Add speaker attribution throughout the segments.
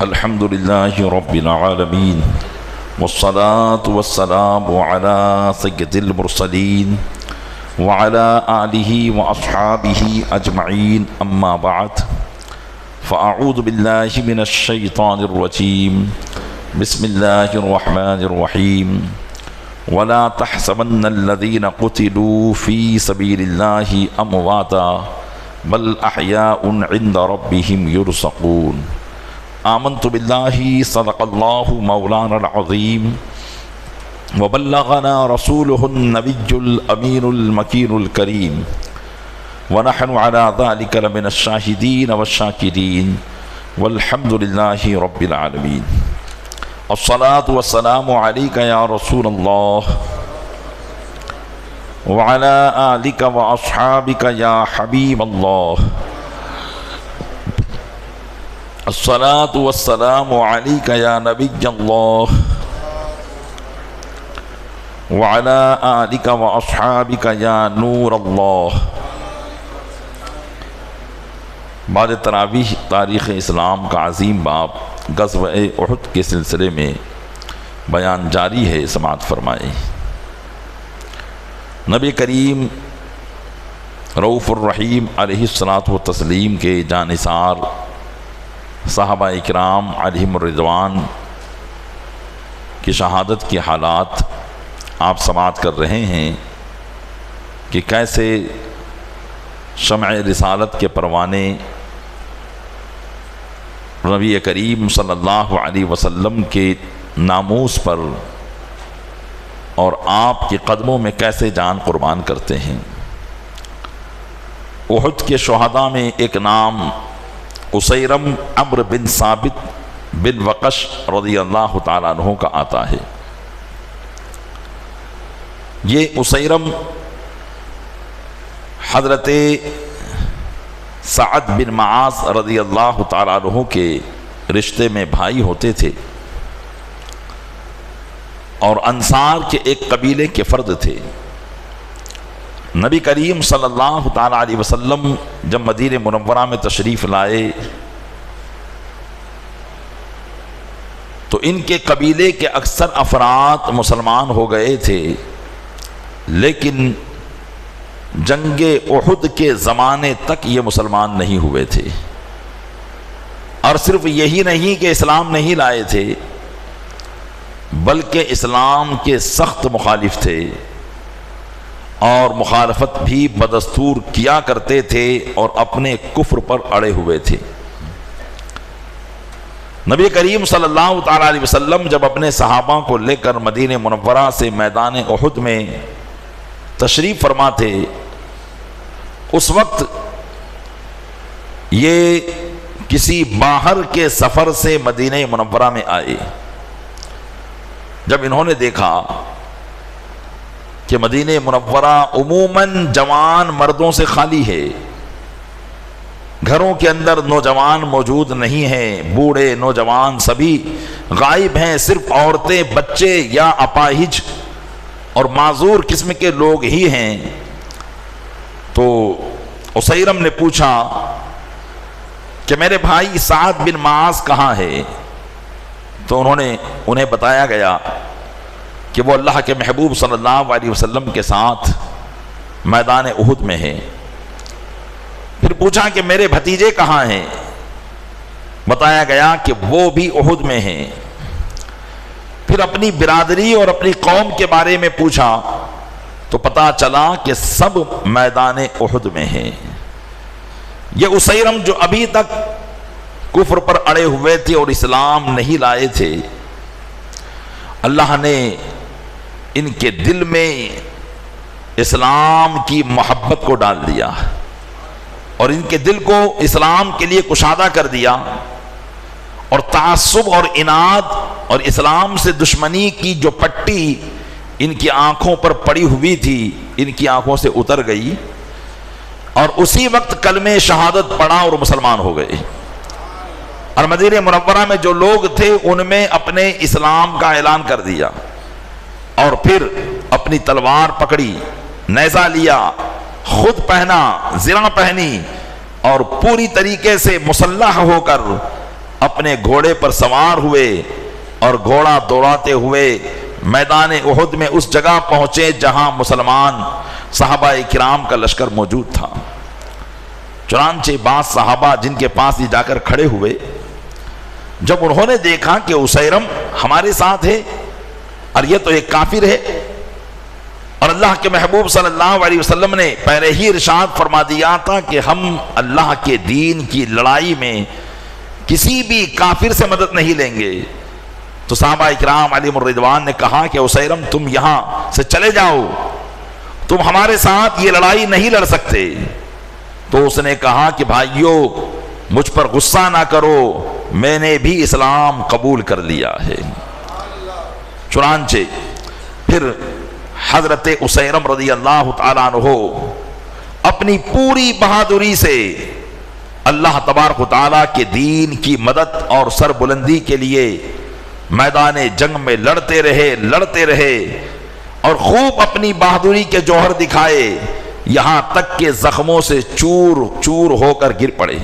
Speaker 1: الحمد لله رب العالمين والصلاة والسلام على سيد المرسلين وعلى آله وأصحابه أجمعين أما بعد فأعوذ بالله من الشيطان الرجيم بسم الله الرحمن الرحيم ولا تحسبن الذين قتلوا في سبيل الله أمواتا بل أحياء عند ربهم يرزقون آمنت بالله صدق الله مولانا العظيم وبلغنا رسوله النبي الأمين المكين الكريم ونحن على ذلك لمن الشاهدين والشاكرين والحمد لله رب العالمين الصلاة والسلام عليك يا رسول الله وعلى آلك وأصحابك يا حبيب الله الصلاة والسلام عليك يا نبي الله وعلى آلك وأصحابك يا نور الله. بعد تراویح تاریخ اسلام کا عظیم باب غزوہ احد کے سلسلے میں بیان جاری ہے، سماعت فرمائے. نبی کریم رؤوف الرحیم علیہ الصلاۃ والتسلیم کے جانثار صحابہ اکرام علیہم الرضوان کی شہادت کے حالات آپ سماعت کر رہے ہیں کہ کیسے شمع رسالت کے پروانے نبی کریم صلی اللہ علیہ وسلم کے ناموس پر اور آپ کے قدموں میں کیسے جان قربان کرتے ہیں. احد کے شہداء میں ایک نام اسیرم عمرو بن ثابت بن وقش رضی اللہ تعالیٰ عنہ کا آتا ہے. یہ اسیرم حضرت سعد بن معاذ رضی اللہ تعالیٰ عنہ کے رشتے میں بھائی ہوتے تھے اور انصار کے ایک قبیلے کے فرد تھے. نبی کریم صلی اللہ تعالیٰ علیہ وسلم جب مدینہ منورہ میں تشریف لائے تو ان کے قبیلے کے اکثر افراد مسلمان ہو گئے تھے، لیکن جنگ احد کے زمانے تک یہ مسلمان نہیں ہوئے تھے. اور صرف یہی نہیں کہ اسلام نہیں لائے تھے بلکہ اسلام کے سخت مخالف تھے اور مخالفت بھی بدستور کیا کرتے تھے اور اپنے کفر پر اڑے ہوئے تھے. نبی کریم صلی اللہ تعالیٰ علیہ وسلم جب اپنے صحابہ کو لے کر مدینہ منورہ سے میدان احد میں تشریف فرما تھے، اس وقت یہ کسی باہر کے سفر سے مدینہ منورہ میں آئے. جب انہوں نے دیکھا کہ مدینہ منورہ عموماً جوان مردوں سے خالی ہے، گھروں کے اندر نوجوان موجود نہیں ہیں، بوڑھے نوجوان سبھی غائب ہیں، صرف عورتیں، بچے یا اپاہج اور معذور قسم کے لوگ ہی ہیں. تو اسیرم نے پوچھا کہ میرے بھائی سعد بن معاذ کہاں ہے؟ تو انہیں بتایا گیا کہ وہ اللہ کے محبوب صلی اللہ علیہ وسلم کے ساتھ میدان احد میں ہے. پھر پوچھا کہ میرے بھتیجے کہاں ہیں؟ بتایا گیا کہ وہ بھی احد میں ہیں. پھر اپنی برادری اور اپنی قوم کے بارے میں پوچھا تو پتہ چلا کہ سب میدان احد میں ہیں. یہ اسیرم جو ابھی تک کفر پر اڑے ہوئے تھے اور اسلام نہیں لائے تھے، اللہ نے ان کے دل میں اسلام کی محبت کو ڈال دیا اور ان کے دل کو اسلام کے لیے کشادہ کر دیا، اور تعصب اور اناد اور اسلام سے دشمنی کی جو پٹی ان کی آنکھوں پر پڑی ہوئی تھی ان کی آنکھوں سے اتر گئی، اور اسی وقت کلمہ شہادت پڑھا اور مسلمان ہو گئے. اور مدینہ منورہ میں جو لوگ تھے ان میں اپنے اسلام کا اعلان کر دیا، اور پھر اپنی تلوار پکڑی، نیزہ لیا، خود پہنا، زرہ پہنی اور پوری طریقے سے مسلح ہو کر اپنے گھوڑے پر سوار ہوئے اور گھوڑا دوڑاتے ہوئے میدان احد میں اس جگہ پہنچے جہاں مسلمان صحابہ کرام کا لشکر موجود تھا۔ چنانچہ بعض صحابہ جن کے پاس یہ جا کر کھڑے ہوئے، جب انہوں نے دیکھا کہ اسیرم ہمارے ساتھ ہے اور یہ تو ایک کافر ہے، اور اللہ کے محبوب صلی اللہ علیہ وسلم نے پہلے ہی ارشاد فرما دیا تھا کہ ہم اللہ کے دین کی لڑائی میں کسی بھی کافر سے مدد نہیں لیں گے، تو صحابہ اکرام علیہم الرضوان نے کہا کہ اسیرم تم یہاں سے چلے جاؤ، تم ہمارے ساتھ یہ لڑائی نہیں لڑ سکتے۔ تو اس نے کہا کہ بھائیو مجھ پر غصہ نہ کرو، میں نے بھی اسلام قبول کر لیا ہے۔ چنانچہ پھر حضرت اسیرم رضی اللہ تعالیٰ عنہ اپنی پوری بہادری سے اللہ تبارک و تعالیٰ کے دین کی مدد اور سربلندی کے لیے میدان جنگ میں لڑتے رہے اور خوب اپنی بہادری کے جوہر دکھائے، یہاں تک کہ زخموں سے چور چور ہو کر گر پڑے۔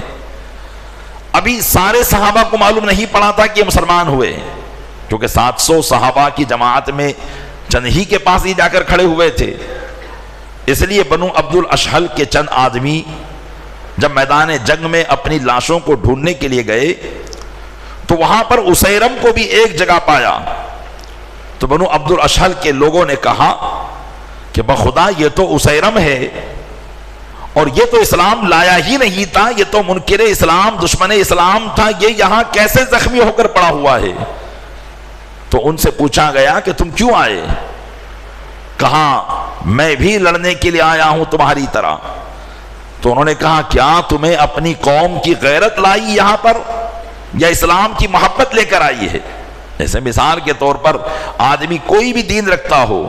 Speaker 1: ابھی سارے صحابہ کو معلوم نہیں پڑا تھا کہ مسلمان ہوئے، کیونکہ 700 صحابہ کی جماعت میں چند ہی کے پاس ہی جا کر کھڑے ہوئے تھے۔ اس لیے بنو عبد الاشہل کے چند آدمی جب میدان جنگ میں اپنی لاشوں کو ڈھونڈنے کے لیے گئے تو وہاں پر اسیرم کو بھی ایک جگہ پایا، تو بنو عبد الاشہل کے لوگوں نے کہا کہ بخدا یہ تو اسیرم ہے اور یہ تو اسلام لایا ہی نہیں تھا، یہ تو منکر اسلام دشمن اسلام تھا، یہ یہاں کیسے زخمی ہو کر پڑا ہوا ہے؟ تو ان سے پوچھا گیا کہ تم کیوں آئے؟ کہا میں بھی لڑنے کے لیے آیا ہوں تمہاری طرح۔ تو انہوں نے کہا کیا تمہیں اپنی قوم کی غیرت لائی یہاں پر یا اسلام کی محبت لے کر آئی ہے؟ جیسے مثال کے طور پر آدمی کوئی بھی دین رکھتا ہو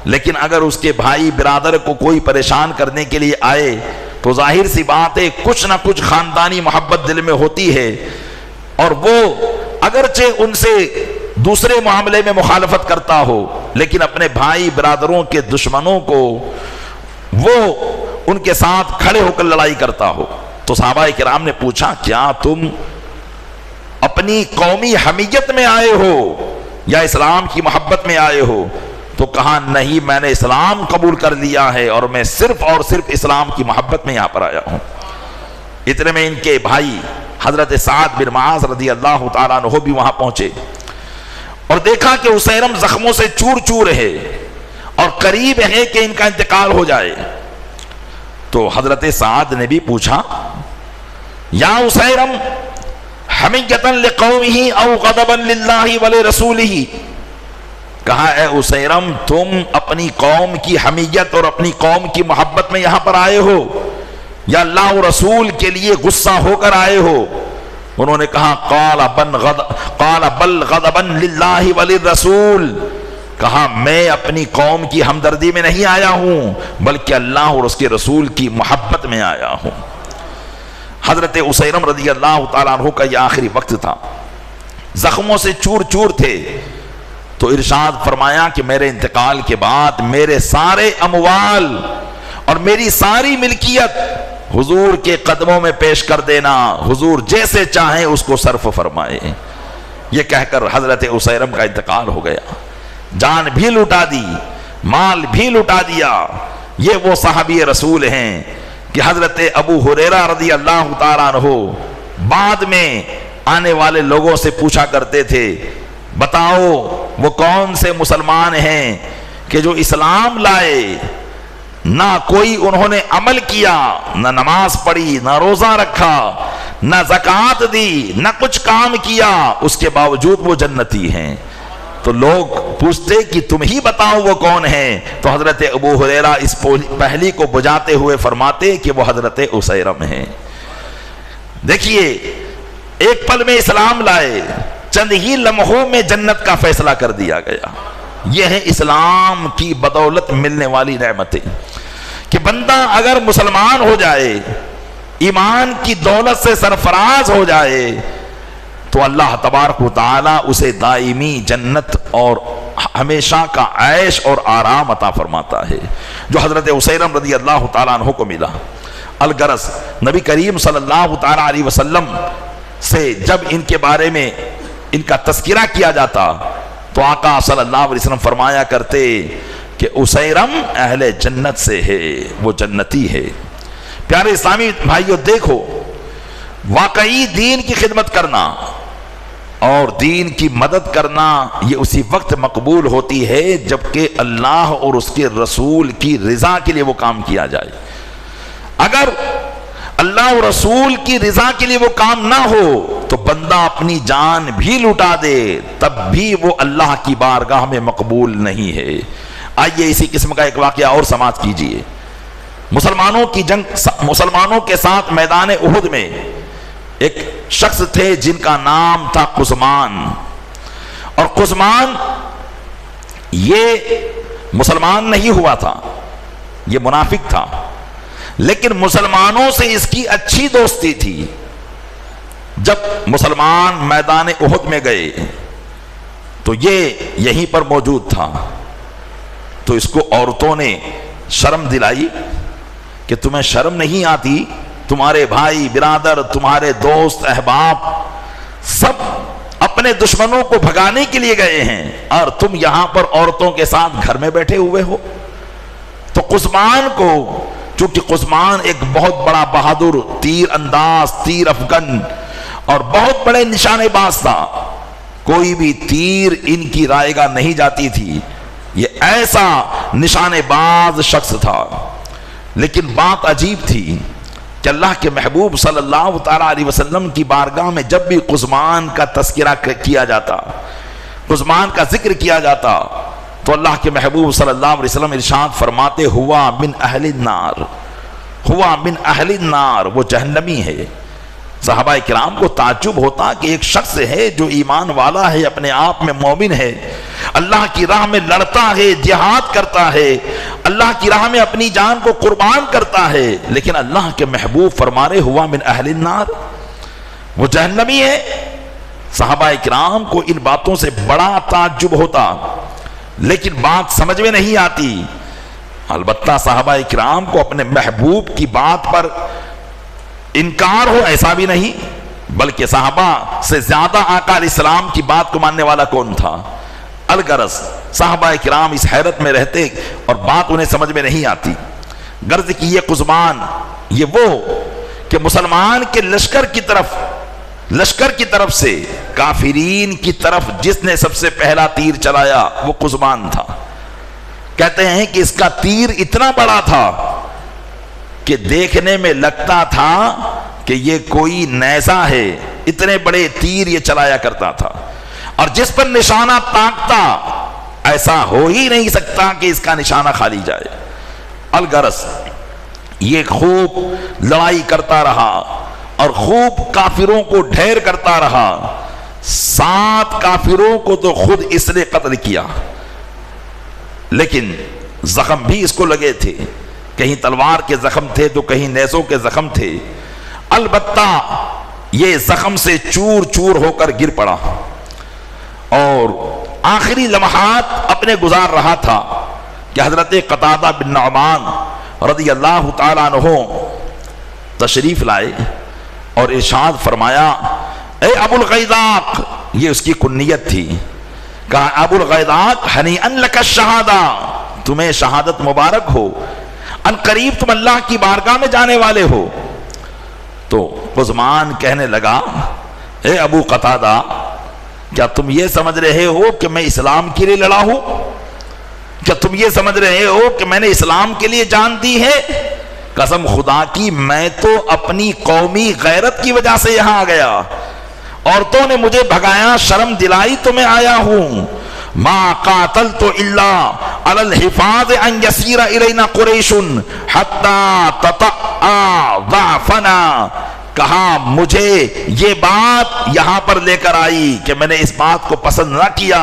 Speaker 1: لیکن اگر اس کے بھائی برادر کو کوئی پریشان کرنے کے لیے آئے تو ظاہر سی بات ہے کچھ نہ کچھ خاندانی محبت دل میں ہوتی ہے، اور وہ اگرچہ ان سے دوسرے معاملے میں مخالفت کرتا ہو لیکن اپنے بھائی برادروں کے دشمنوں کو وہ ان کے ساتھ کھڑے ہو کر لڑائی کرتا ہو۔ تو صحابہ کرام نے پوچھا کیا تم اپنی قومی حمیت میں آئے ہو یا اسلام کی محبت میں آئے ہو؟ تو کہا نہیں، میں نے اسلام قبول کر لیا ہے اور میں صرف اور صرف اسلام کی محبت میں یہاں پر آیا ہوں۔ اتنے میں ان کے بھائی حضرت سعد بن معاذ رضی اللہ تعالیٰ عنہ بھی وہاں پہنچے اور دیکھا کہ اسیرم زخموں سے چور چور ہے اور قریب ہے کہ ان کا انتقال ہو جائے۔ تو حضرت سعد نے بھی پوچھا یا اسیرم حمیۃً لقومہ او غضباً للہ ولرسولہ، کہا اے اسیرم تم اپنی قوم کی حمیت اور اپنی قوم کی محبت میں یہاں پر آئے ہو یا اللہ و رسول کے لیے غصہ ہو کر آئے ہو؟ انہوں نے کہا قال بل غضباً للہ وللرسول، کہا میں اپنی قوم کی ہمدردی میں نہیں آیا ہوں بلکہ اللہ اور اس کے رسول کی محبت میں آیا ہوں۔ حضرت اسیرم رضی اللہ تعالیٰ عنہ کا یہ آخری وقت تھا، زخموں سے چور چور تھے، تو ارشاد فرمایا کہ میرے انتقال کے بعد میرے سارے اموال اور میری ساری ملکیت حضور کے قدموں میں پیش کر دینا، حضور جیسے چاہیں اس کو صرف فرمائے۔ یہ کہہ کر حضرت اسیرم کا انتقال ہو گیا، جان بھی لٹا دی، مال بھی لٹا دیا۔ یہ وہ صحابی رسول ہیں کہ حضرت ابو ہریرہ رضی اللہ تعالیٰ عنہ بعد میں آنے والے لوگوں سے پوچھا کرتے تھے بتاؤ وہ کون سے مسلمان ہیں کہ جو اسلام لائے، نہ کوئی انہوں نے عمل کیا، نہ نماز پڑھی، نہ روزہ رکھا، نہ زکوٰۃ دی، نہ کچھ کام کیا، اس کے باوجود وہ جنتی ہیں۔ تو لوگ پوچھتے کہ تم ہی بتاؤ وہ کون ہیں، تو حضرت ابو ہریرہ اس پہلی کو بجاتے ہوئے فرماتے کہ وہ حضرت اسیرم ہیں۔ دیکھیے ایک پل میں اسلام لائے، چند ہی لمحوں میں جنت کا فیصلہ کر دیا گیا۔ یہ ہے اسلام کی بدولت ملنے والی نعمتیں کہ بندہ اگر مسلمان ہو جائے، ایمان کی دولت سے سرفراز ہو جائے، تو اللہ تبارک و تعالی اسے دائمی جنت اور ہمیشہ کا عیش اور آرام عطا فرماتا ہے، جو حضرت اسیرم رضی اللہ تعالیٰ عنہ کو ملا۔ الغرض نبی کریم صلی اللہ تعالیٰ علیہ وسلم سے جب ان کے بارے میں ان کا تذکرہ کیا جاتا تو آقا صلی اللہ علیہ وسلم فرمایا کرتے کہ اسیرم اہل جنت سے ہے، وہ جنتی ہے۔ پیارے اسلامی بھائیو، دیکھو واقعی دین کی خدمت کرنا اور دین کی مدد کرنا یہ اسی وقت مقبول ہوتی ہے جبکہ اللہ اور اس کے رسول کی رضا کے لیے وہ کام کیا جائے۔ اگر اللہ اور رسول کی رضا کے لیے وہ کام نہ ہو تو بندہ اپنی جان بھی لٹا دے تب بھی وہ اللہ کی بارگاہ میں مقبول نہیں ہے۔ آئیے اسی قسم کا ایک واقعہ اور سماعت کیجئے۔ مسلمانوں کی جنگ، مسلمانوں کے ساتھ میدان احد میں ایک شخص تھے جن کا نام تھا قزمان، اور قزمان یہ مسلمان نہیں ہوا تھا، یہ منافق تھا، لیکن مسلمانوں سے اس کی اچھی دوستی تھی۔ جب مسلمان میدان احد میں گئے تو یہ یہیں پر موجود تھا، تو اس کو عورتوں نے شرم دلائی کہ تمہیں شرم نہیں آتی، تمہارے بھائی برادر، تمہارے دوست احباب سب اپنے دشمنوں کو بھگانے کے لیے گئے ہیں اور تم یہاں پر عورتوں کے ساتھ گھر میں بیٹھے ہوئے ہو۔ تو قزمان کو، چونکہ قزمان ایک بہت بڑا بہادر تیر انداز، تیر افغن اور بہت بڑے نشانے باز تھا، کوئی بھی تیر ان کی رائے گاہ نہیں جاتی تھی، یہ ایسا نشانے باز شخص تھا۔ لیکن بات عجیب تھی کہ اللہ کے محبوب صلی اللہ تعالیٰ علیہ وسلم کی بارگاہ میں جب بھی قزمان کا تذکرہ کیا جاتا، قزمان کا ذکر کیا جاتا، تو اللہ کے محبوب صلی اللہ علیہ وسلم ارشاد فرماتے ہوا من اہل النار، ہوا من اہل النار، وہ جہنمی ہے۔ صحابہ کرام کو تعجب ہوتا کہ ایک شخص ہے جو ایمان والا ہے، اپنے آپ میں مومن ہے، اللہ کی راہ میں لڑتا ہے، جہاد کرتا ہے، اللہ کی راہ میں اپنی جان کو قربان کرتا ہے، لیکن اللہ کے محبوب فرما رہے ہوا من اہل النار، وہ جہنمی ہے۔ صحابہ کرام کو ان باتوں سے بڑا تعجب ہوتا، لیکن بات سمجھ میں نہیں آتی۔ البتہ صحابہ کرام کو اپنے محبوب کی بات پر انکار ہو ایسا بھی نہیں، بلکہ صحابہ سے زیادہ آقا علیہ السلام کی بات کو ماننے والا کون تھا؟ الغرض صحابہ کرام اس حیرت میں رہتے اور بات انہیں سمجھ میں نہیں آتی۔ غرض کہ یہ قزمان، یہ وہ کہ مسلمان کے لشکر کی طرف سے کافرین کی طرف جس نے سب سے پہلا تیر چلایا وہ قزمان تھا۔ کہتے ہیں کہ اس کا تیر اتنا بڑا تھا کہ دیکھنے میں لگتا تھا کہ یہ کوئی نیزہ ہے، اتنے بڑے تیر یہ چلایا کرتا تھا، اور جس پر نشانہ تاکتا ایسا ہو ہی نہیں سکتا کہ اس کا نشانہ خالی جائے۔ الغرض یہ خوب لڑائی کرتا رہا اور خوب کافروں کو ڈھیر کرتا رہا۔ 7 کافروں کو تو خود اس نے قتل کیا، لیکن زخم بھی اس کو لگے تھے، کہیں تلوار کے زخم تھے تو کہیں نیزوں کے زخم تھے۔ البتہ یہ زخم سے چور چور ہو کر گر پڑا اور آخری لمحات اپنے گزار رہا تھا کہ حضرت قتادہ بن نعمان رضی اللہ تعالیٰ عنہ تشریف لائے اور ارشاد فرمایا، اے ابو الغیداق، یہ اس کی کنیت تھی، کہا ابو الغیداق ہنیئا لک الشہادہ، تمہیں شہادت مبارک ہو، ان قریب تم اللہ کی بارگاہ میں جانے والے ہو۔ تو قزمان کہنے لگا، اے ابو قتادہ، کیا تم یہ سمجھ رہے ہو کہ میں اسلام کے لیے لڑا ہوں؟ کیا تم یہ سمجھ رہے ہو کہ میں نے اسلام کے لیے جان دی ہے؟ قسم خدا کی میں تو اپنی قومی غیرت کی وجہ سے یہاں آ گیا، عورتوں نے مجھے بھگایا، شرم دلائی تو میں آیا ہوں۔ ما قاتلت الا علی الحفاظ ان یسیر الینا قریش حتی تطأ ضعفنا، کہا مجھے یہ بات یہاں پر لے کر آئی کہ میں نے اس بات کو پسند نہ کیا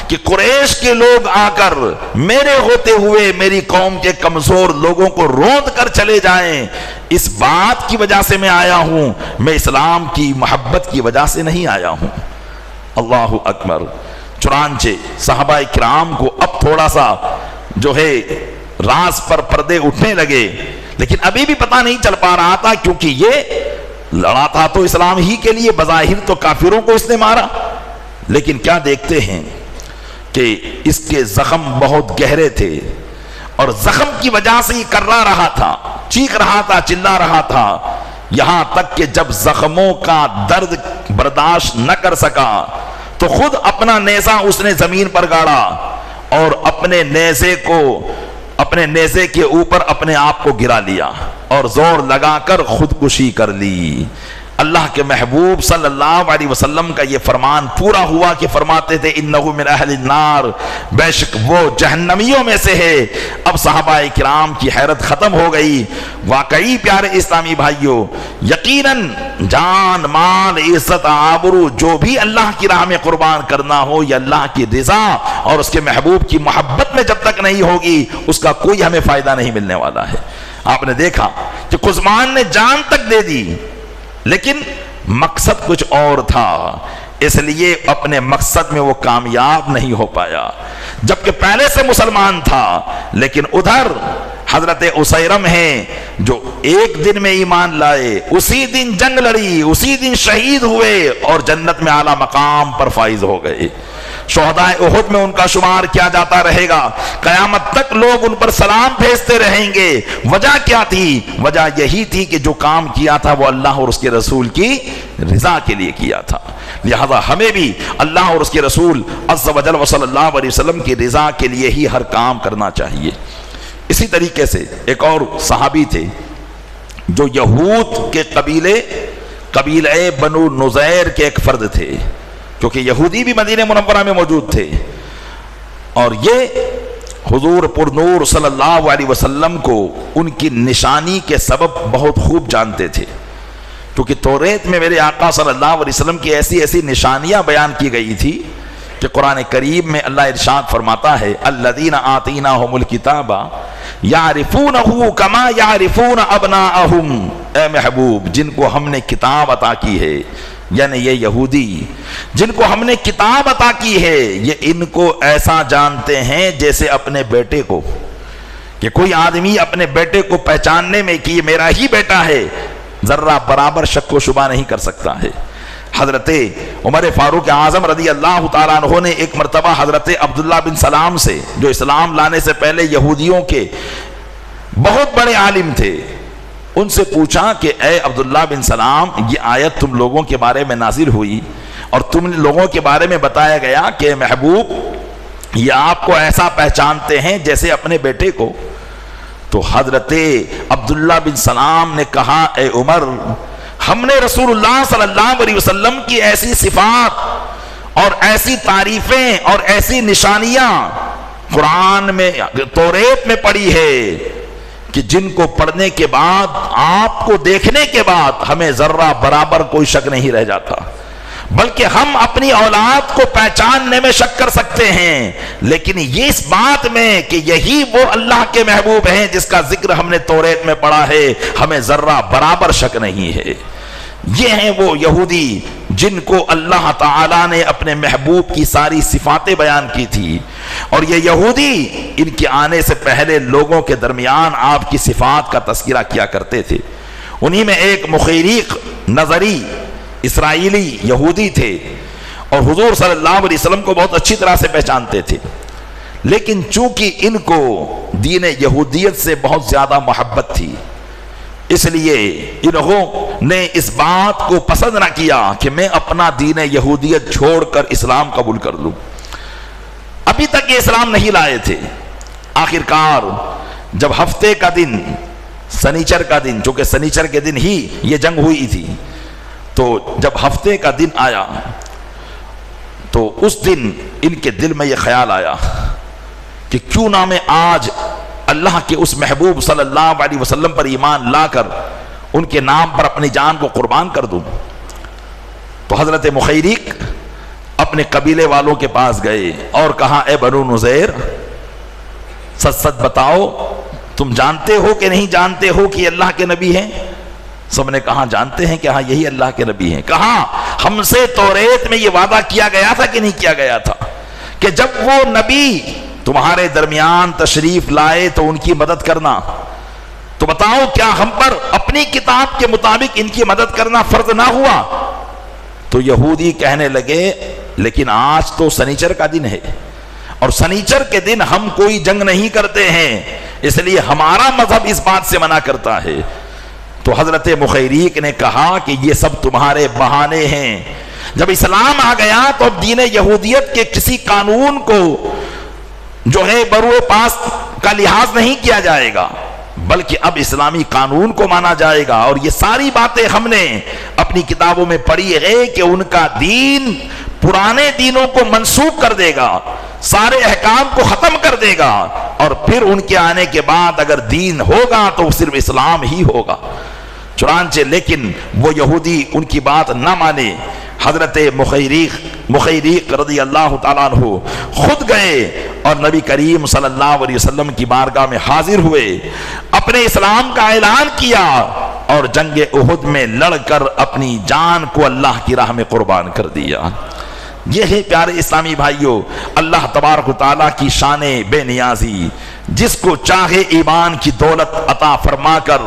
Speaker 1: کہ قریش کے لوگ آ کر میرے ہوتے ہوئے میری قوم کے کمزور لوگوں کو روند کر چلے جائیں، اس بات کی وجہ سے میں آیا ہوں، میں اسلام کی محبت کی وجہ سے نہیں آیا ہوں۔ اللہ اکبر۔ چنانچہ صحابہ کرام کو اب تھوڑا سا جو ہے راز پر پردے اٹھنے لگے، لیکن ابھی بھی پتہ نہیں چل پا رہا تھا، کیونکہ یہ لڑا تھا تو اسلام ہی کے لیے، بظاہر تو کافروں کو اس نے مارا، لیکن کیا دیکھتے ہیں کہ اس کے زخم بہت گہرے تھے، اور زخم کی وجہ سے یہ کرا رہا تھا، چیخ رہا تھا، چلا رہا تھا، یہاں تک کہ جب زخموں کا درد برداشت نہ کر سکا تو خود اپنا نیزہ اس نے زمین پر گاڑا اور اپنے نیزے کے اوپر اپنے آپ کو گرا لیا اور زور لگا کر خودکشی کر لی۔ اللہ کے محبوب صلی اللہ علیہ وسلم کا یہ فرمان پورا ہوا کہ فرماتے تھے انہو من اہل النار، بے شک وہ جہنمیوں میں سے ہے۔ اب صحابہ کرام کی حیرت ختم ہو گئی۔ واقعی پیارے اسلامی بھائیوں، یقیناً جان مال عزت آبرو جو بھی اللہ کی راہ میں قربان کرنا ہو، یہ اللہ کی رضا اور اس کے محبوب کی محبت میں جب تک نہیں ہوگی اس کا کوئی ہمیں فائدہ نہیں ملنے والا ہے۔ آپ نے دیکھا کہ قزمان نے جان تک دے دی، لیکن مقصد کچھ اور تھا، اس لیے اپنے مقصد میں وہ کامیاب نہیں ہو پایا، جبکہ پہلے سے مسلمان تھا۔ لیکن ادھر حضرت اسیرم ہیں جو ایک دن میں ایمان لائے، اسی دن جنگ لڑی، اسی دن شہید ہوئے اور جنت میں اعلیٰ مقام پر فائز ہو گئے۔ شہدائے احد میں ان کا شمار کیا جاتا رہے گا، قیامت تک لوگ ان پر سلام بھیجتے رہیں گے۔ وجہ کیا تھی؟ وجہ یہی تھی کہ جو کام کیا تھا وہ اللہ اور اس کے رسول کی رضا کے لیے کیا تھا، لہذا ہمیں بھی اللہ اور اس کے رسول عز و جل و صلی اللہ علیہ وسلم کی رضا کے لیے ہی ہر کام کرنا چاہیے۔ اسی طریقے سے ایک اور صحابی تھے جو یہود کے قبیلہ بنو نذیر کے ایک فرد تھے، کیونکہ یہودی بھی مدینہ منورہ میں موجود تھے، اور یہ حضور پر نور صلی اللہ علیہ وسلم کو ان کی نشانی کے سبب بہت خوب جانتے تھے، کیونکہ توریت میں میرے آقا صلی اللہ علیہ وسلم کی ایسی نشانیاں بیان کی گئی تھی کہ قرآن کریم میں اللہ ارشاد فرماتا ہے الذین آتیناہم الکتاب یعرفونہ کما یعرفون ابناءہم، اے محبوب جن کو ہم نے کتاب عطا کی ہے، یعنی یہ یہودی جن کو ہم نے کتاب عطا کی ہے، یہ ان کو ایسا جانتے ہیں جیسے اپنے بیٹے کو، کہ کوئی آدمی اپنے بیٹے کو پہچاننے میں کہ یہ میرا ہی بیٹا ہے ذرہ برابر شک و شبہ نہیں کر سکتا ہے۔ حضرت عمر فاروق اعظم رضی اللہ تعالیٰ عنہ نے ایک مرتبہ حضرت عبداللہ بن سلام سے، جو اسلام لانے سے پہلے یہودیوں کے بہت بڑے عالم تھے، ان سے پوچھا کہ اے عبداللہ بن سلام، یہ آیت تم لوگوں کے بارے میں نازل ہوئی اور تم لوگوں کے بارے میں بتایا گیا کہ محبوب یہ آپ کو ایسا پہچانتے ہیں جیسے اپنے بیٹے کو، تو حضرت عبداللہ بن سلام نے کہا اے عمر، ہم نے رسول اللہ صلی اللہ علیہ وسلم کی ایسی صفات اور ایسی تعریفیں اور ایسی نشانیاں قرآن میں توریت میں پڑھی ہے کہ جن کو پڑھنے کے بعد، آپ کو دیکھنے کے بعد ہمیں ذرہ برابر کوئی شک نہیں رہ جاتا، بلکہ ہم اپنی اولاد کو پہچاننے میں شک کر سکتے ہیں، لیکن یہ اس بات میں کہ یہی وہ اللہ کے محبوب ہیں جس کا ذکر ہم نے توریت میں پڑھا ہے، ہمیں ذرہ برابر شک نہیں ہے۔ یہ ہیں وہ یہودی جن کو اللہ تعالیٰ نے اپنے محبوب کی ساری صفاتیں بیان کی تھی، اور یہ یہودی ان کے آنے سے پہلے لوگوں کے درمیان آپ کی صفات کا تذکرہ کیا کرتے تھے۔ انہی میں ایک مخیریق نظری اسرائیلی یہودی تھے، اور حضور صلی اللہ علیہ وسلم کو بہت اچھی طرح سے پہچانتے تھے، لیکن چونکہ ان کو دین یہودیت سے بہت زیادہ محبت تھی، اس لیے انہوں نے اس بات کو پسند نہ کیا کہ میں اپنا دین یہودیت چھوڑ کر اسلام قبول کر لوں۔ ابھی تک یہ اسلام نہیں لائے تھے۔ آخر کار جب ہفتے کا دن، سنیچر کا دن، چونکہ سنیچر کے دن ہی یہ جنگ ہوئی تھی، تو جب ہفتے کا دن آیا تو اس دن ان کے دل میں یہ خیال آیا کہ کیوں نہ میں آج اللہ کے اس محبوب صلی اللہ علیہ وسلم پر ایمان لا کر ان کے نام پر اپنی جان کو قربان کر دوں۔ تو حضرت مخیریق اپنے قبیلے والوں کے پاس گئے اور کہا اے بنو نذیر، سچ سچ بتاؤ تم جانتے ہو کہ نہیں جانتے ہو کہ یہ اللہ کے نبی ہیں؟ سب نے کہا جانتے ہیں کہ ہاں یہی اللہ کے نبی ہیں۔ کہا ہم سے توریت میں یہ وعدہ کیا گیا تھا کہ نہیں کیا گیا تھا کہ جب وہ نبی تمہارے درمیان تشریف لائے تو ان کی مدد کرنا، تو تو بتاؤ کیا ہم پر اپنی کتاب کے مطابق ان کی مدد کرنا فرض نہ ہوا؟ تو یہودی کہنے لگے لیکن آج تو سنیچر کا دن ہے اور سنیچر کے دن ہم کوئی جنگ نہیں کرتے ہیں، اس لیے ہمارا مذہب اس بات سے منع کرتا ہے۔ تو حضرت مخیریق نے کہا کہ یہ سب تمہارے بہانے ہیں، جب اسلام آ گیا تو اب دین یہودیت کے کسی قانون کو جو ہے بروئے پاس کا لحاظ نہیں کیا جائے گا، بلکہ اب اسلامی قانون کو مانا جائے گا۔ اور یہ ساری باتیں ہم نے اپنی کتابوں میں پڑھی ہے کہ ان کا دین پرانے دینوں کو منسوخ کر دے گا، سارے احکام کو ختم کر دے گا، اور پھر ان کے آنے کے بعد اگر دین ہوگا تو صرف اسلام ہی ہوگا۔ چنانچہ لیکن وہ یہودی ان کی بات نہ مانے، حضرت مخیریق رضی اللہ تعالیٰ عنہ خود گئے اور نبی کریم صلی اللہ علیہ وسلم کی بارگاہ میں حاضر ہوئے، اپنے اسلام کا اعلان کیا اور جنگ احد میں لڑ کر اپنی جان کو اللہ کی راہ میں قربان کر دیا۔ یہ ہے پیارے اسلامی بھائیوں اللہ تبارک و تعالیٰ کی شان بے نیازی، جس کو چاہے ایمان کی دولت عطا فرما کر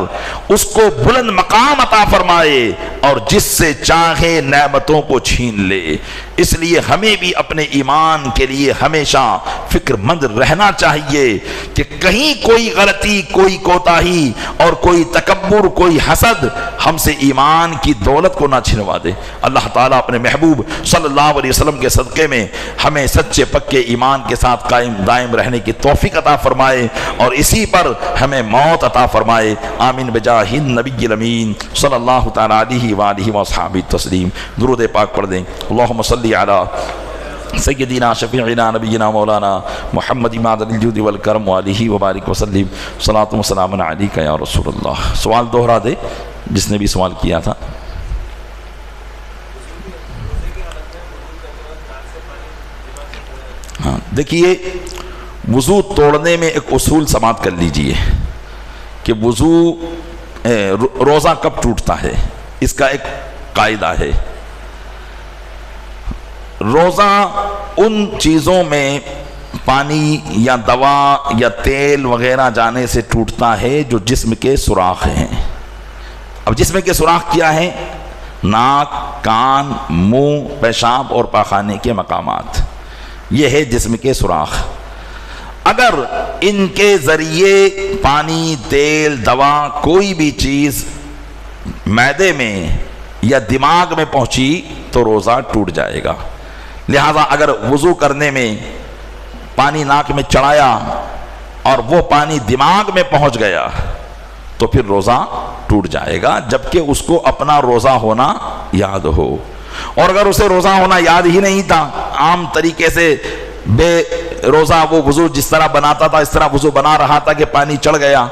Speaker 1: اس کو بلند مقام عطا فرمائے اور جس سے چاہے نعمتوں کو چھین لے۔ اس لیے ہمیں بھی اپنے ایمان کے لیے ہمیشہ فکر مند رہنا چاہیے کہ کہیں کوئی غلطی، کوئی کوتاہی اور کوئی تکبر، کوئی حسد ہم سے ایمان کی دولت کو نہ چھنوا دے۔ اللہ تعالیٰ اپنے محبوب صلی اللہ علیہ وسلم کے صدقے میں ہمیں سچے پکے ایمان کے ساتھ قائم دائم رہنے کی توفیق عطا فرمائے اور اسی پر ہمیں موت عطا فرمائے۔ آمین بجاہ النبی الامین صلی اللہ تعالی علیہ وآلہ وصحبہ تسلیم۔ درود پاک پڑھ دیں۔ اللہم صلی علی سیدنا شفیعنا نبینا مولانا محمد معدن الجود والکرم وآلہ وبارک وسلم۔ صلاۃ و سلام علیک یا رسول اللہ۔ سوال دوہرا دے جس نے بھی سوال کیا تھا۔ ہاں دیکھیے، وضو توڑنے میں ایک اصول سماعت کر لیجئے کہ وضو روزہ کب ٹوٹتا ہے، اس کا ایک قاعدہ ہے۔ روزہ ان چیزوں میں پانی یا دوا یا تیل وغیرہ جانے سے ٹوٹتا ہے جو جسم کے سوراخ ہیں۔ اب جسم کے سوراخ کیا ہیں؟ ناک، کان، منہ، پیشاب اور پاخانے کے مقامات، یہ ہے جسم کے سوراخ۔ اگر ان کے ذریعے پانی، تیل، دوا، کوئی بھی چیز معدے میں یا دماغ میں پہنچی تو روزہ ٹوٹ جائے گا۔ لہذا اگر وضو کرنے میں پانی ناک میں چڑھایا اور وہ پانی دماغ میں پہنچ گیا تو پھر روزہ ٹوٹ جائے گا، جبکہ اس کو اپنا روزہ ہونا یاد ہو۔ اور اگر اسے روزہ ہونا یاد ہی نہیں تھا، عام طریقے سے بے روزہ وہ وضو جس طرح بناتا تھا اس طرح وضو بنا رہا تھا کہ پانی چڑھ گیا،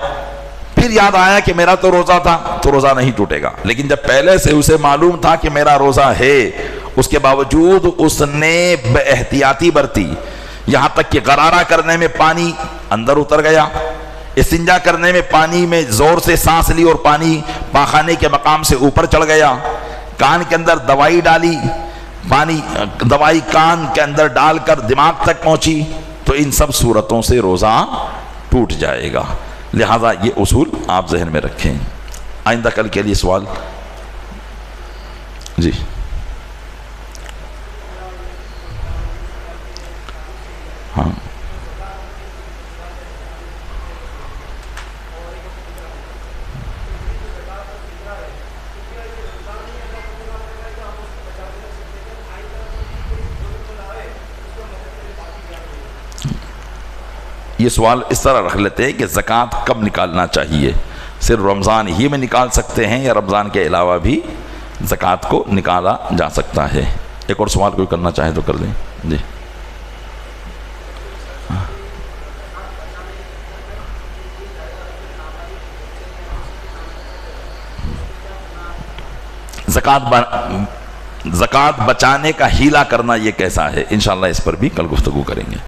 Speaker 1: پھر یاد آیا کہ میرا تو روزہ تھا، تو روزہ نہیں ٹوٹے گا۔ لیکن جب پہلے سے اسے معلوم تھا کہ میرا روزہ ہے، اس کے باوجود اس نے بے احتیاطی برتی، یہاں تک کہ غرارہ کرنے میں پانی اندر اتر گیا، استنجا کرنے میں پانی میں زور سے سانس لی اور پانی پاخانے کے مقام سے اوپر چڑھ گیا، کان کے اندر دوائی ڈالی، پانی دوائی کان کے اندر ڈال کر دماغ تک پہنچی، تو ان سب صورتوں سے روزہ ٹوٹ جائے گا۔ لہذا یہ اصول آپ ذہن میں رکھیں۔ آئندہ کل کے لیے سوال جی۔ ہاں یہ سوال اس طرح رکھ لیتے ہیں کہ زکوٰۃ کب نکالنا چاہیے؟ صرف رمضان ہی میں نکال سکتے ہیں یا رمضان کے علاوہ بھی زکوٰۃ کو نکالا جا سکتا ہے؟ ایک اور سوال کوئی کرنا چاہے تو کر لیں جی۔ زکوٰۃ بچانے کا ہیلا کرنا یہ کیسا ہے؟ انشاءاللہ اس پر بھی کل گفتگو کریں گے۔